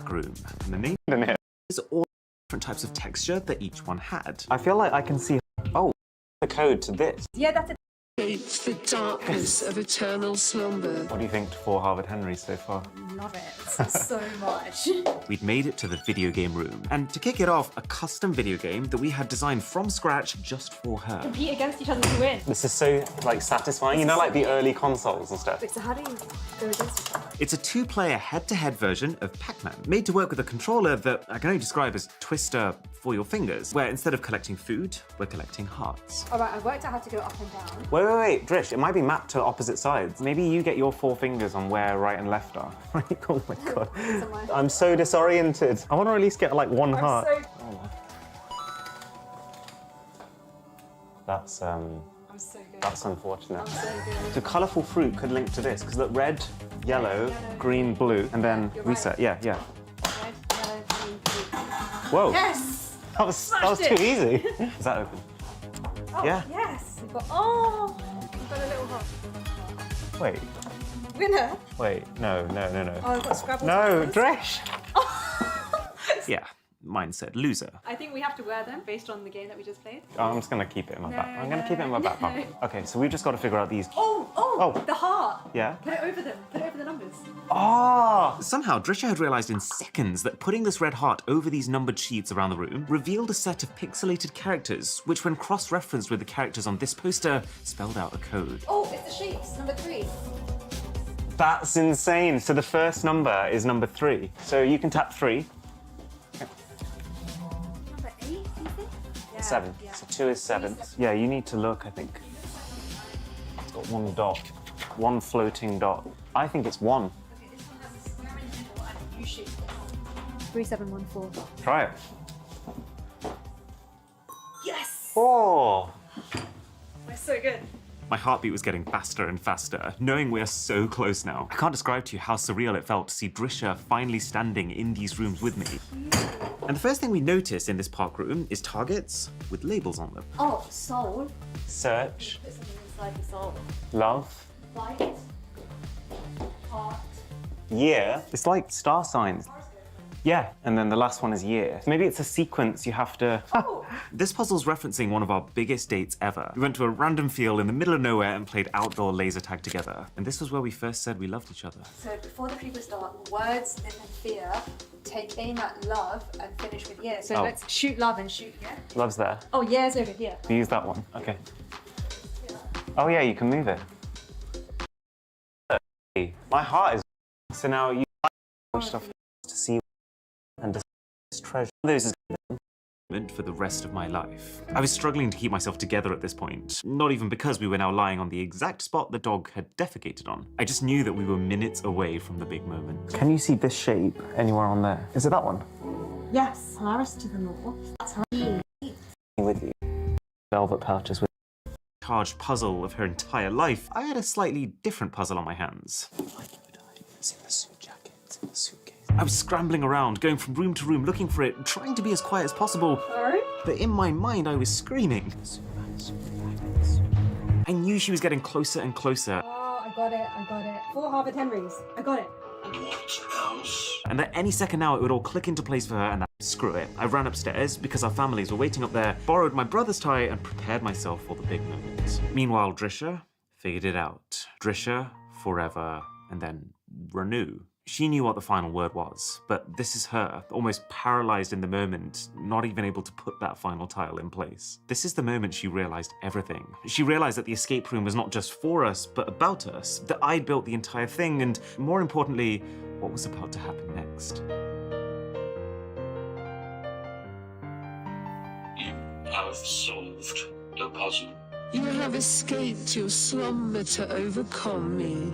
groom. And the name in here is all different types of texture that each one had. I feel like I can see, oh, the code to this. Yeah, that's it. Escape the darkness of eternal slumber. What do you think for Harvard Henry so far? Love it so much. We'd made it to the video game room, and to kick it off, a custom video game that we had designed from scratch just for her. Compete against each other to win. This is so, like, satisfying. You know, like the early consoles and stuff. Wait, so how do you go against each other? It's a 2-player head-to-head version of Pac-Man, made to work with a controller that I can only describe as Twister for your fingers, where instead of collecting food, we're collecting hearts. Alright, I worked out how to go up and down. Wait, Drish, it might be mapped to opposite sides. Maybe you get your 4 fingers on where right and left are. Oh my god. I'm so disoriented. I want to at least get like 1 heart. That's I'm so good. That's unfortunate. I'm so good. So colourful fruit could link to this, because look, red, yellow, green, blue, and then reset. Right. Yeah. Red, yellow, green, blue. Whoa. Yes! That was too easy. Is that open? Oh, Yeah. yes. We've got, we've got a little heart. Wait. Winner? Wait. No. Oh, I've got Scrabble. No, tiles. Dresh. Yeah. Mine said loser. I think we have to wear them based on the game that we just played. Oh, I'm just gonna keep it in my back. I'm gonna keep it in my back pocket. No. Okay, so we've just got to figure out these. Oh, the heart. Yeah. Put it over them. Put it over the numbers. Ah! Somehow, Drisha had realised in seconds that putting this red heart over these numbered sheets around the room revealed a set of pixelated characters, which when cross-referenced with the characters on this poster, spelled out a code. Oh, it's the shapes. Number 3. That's insane. So the first number is number 3. So you can tap 3. Number 8, you think? Yeah. 7. Yeah. So 2 is 7. Yeah, you need to look, I think. It's got 1 dot. 1 floating dot. I think it's 1. Okay, this one has a square in the middle and a U-shape. 3714. Try it. Yes! Oh! We're so good. My heartbeat was getting faster and faster, knowing we're so close now. I can't describe to you how surreal it felt to see Drisha finally standing in these rooms with me. And the first thing we notice in this park room is targets with labels on them. Oh, soul. Search, Put something inside the soul. love, Light. Year. It's like star signs. Yeah, and then the last one is year. Maybe it's a sequence you have to... This puzzle's referencing one of our biggest dates ever. We went to a random field in the middle of nowhere and played outdoor laser tag together. And this was where we first said we loved each other. So before the people start, words and then fear, take aim at love and finish with yeah. So let's shoot love and shoot yeah. Love's there. Oh, yeah's over here. Use that one. Okay. Oh yeah, you can move it. My heart is... So now you stuff to see and this treasure. Those is Meant for the rest of my life. I was struggling to keep myself together at this point, not even because we were now lying on the exact spot the dog had defecated on. I just knew that we were minutes away from the big moment. Can you see this shape anywhere on there? Is it that one? Yes, Polaris to the north. That's her. With you. Velvet pouches with Charged puzzle of her entire life, I had a slightly different puzzle on my hands. It's in the suit jacket. It's in the suitcase. I was scrambling around, going from room to room, looking for it, trying to be as quiet as possible. Sorry? But in my mind, I was screaming. I knew she was getting closer and closer. Oh, I got it. 4 Harvard Henrys. I got it. What else? And that any second now it would all click into place for her, and screw it. I ran upstairs because our families were waiting up there, borrowed my brother's tie, and prepared myself for the big moment. Meanwhile, Drisha figured it out. Drisha, forever, and then renew. She knew what the final word was, but this is her, almost paralyzed in the moment, not even able to put that final tile in place. This is the moment she realized everything. She realized that the escape room was not just for us, but about us, that I'd built the entire thing, and more importantly, what was about to happen next. You have solved the puzzle. You have escaped your slumber to overcome me.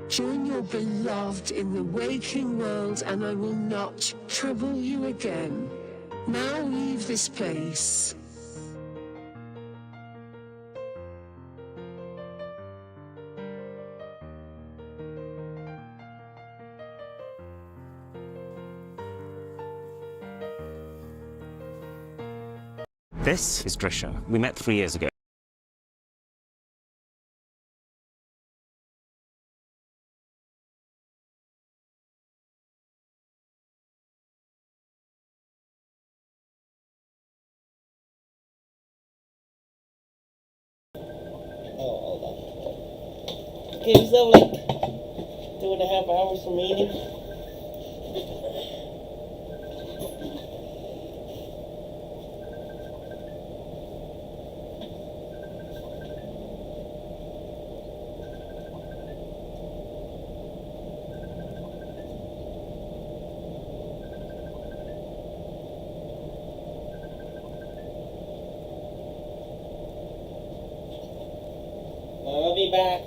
Join your beloved in the waking world and I will not trouble you again. Now leave this place. This is Drisha. We met 3 years ago. Okay, we still have like 2.5 hours remaining. I'll be back.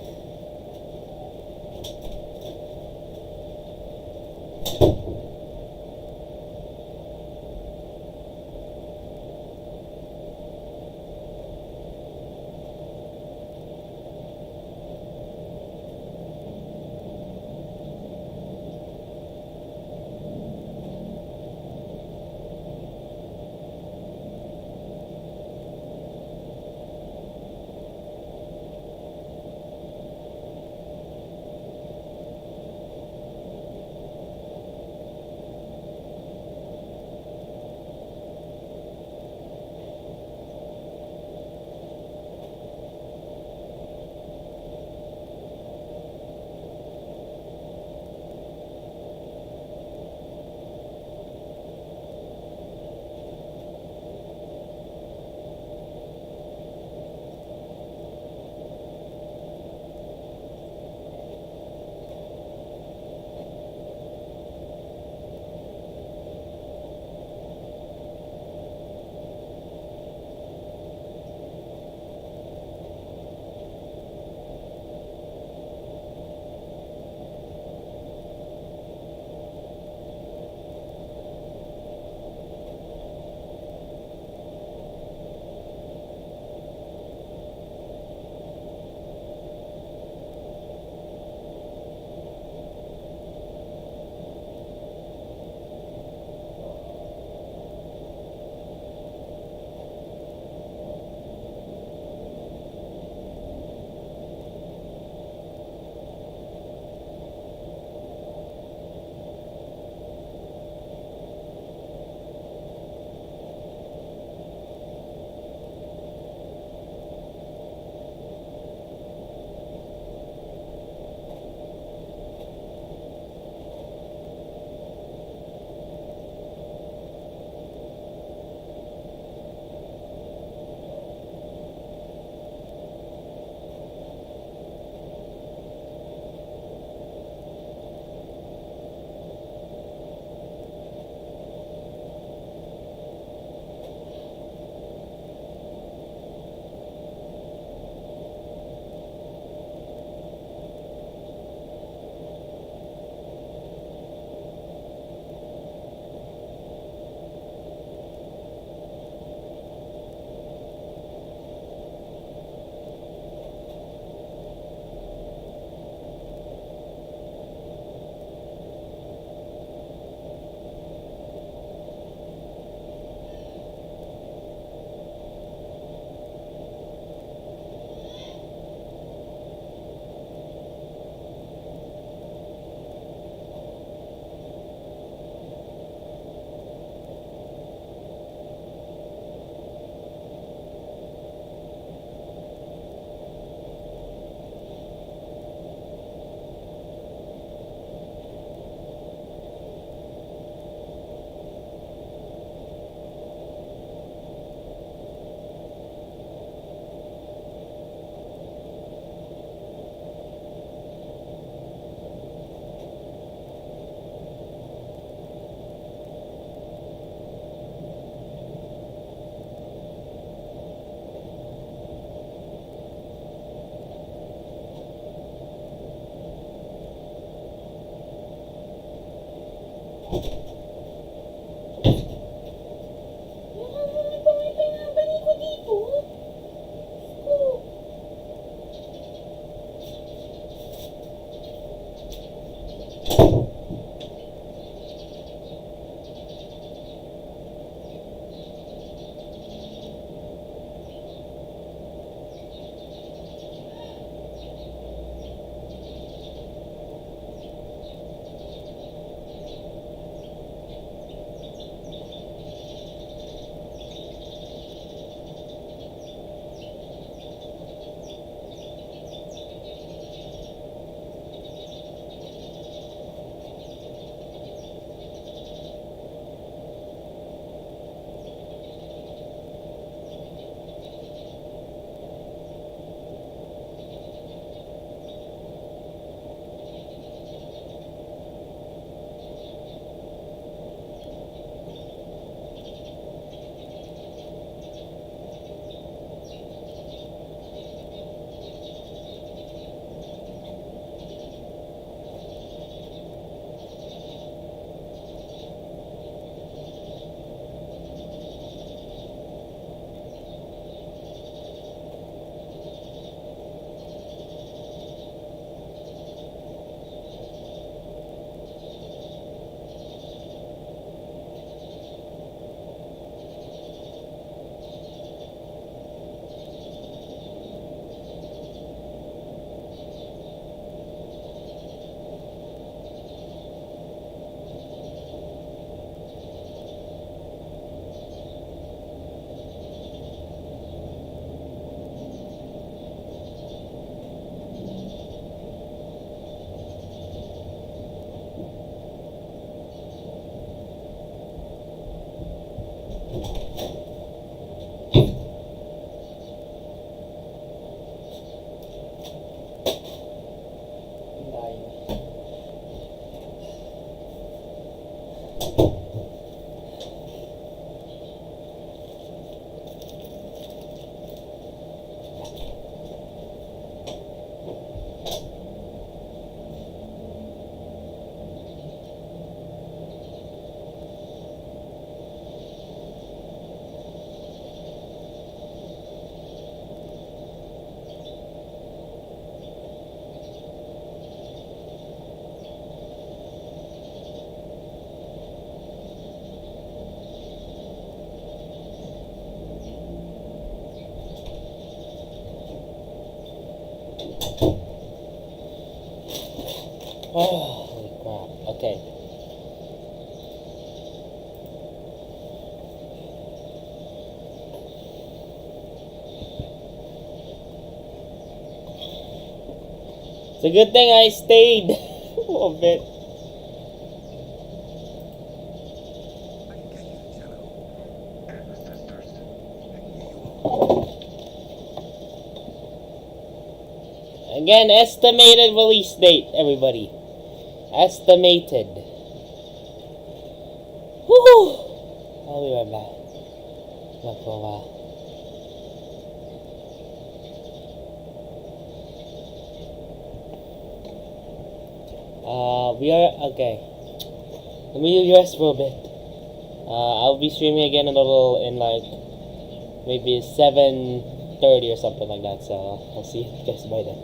Oh, holy crap. Okay. It's a good thing I stayed a little bit. Again, estimated release date, everybody. Estimated. Woo! I'll be right back. Not for a while. We are okay. Let me rest for a bit. I'll be streaming again in like maybe 7:30 or something like that. So I'll see you guys by then.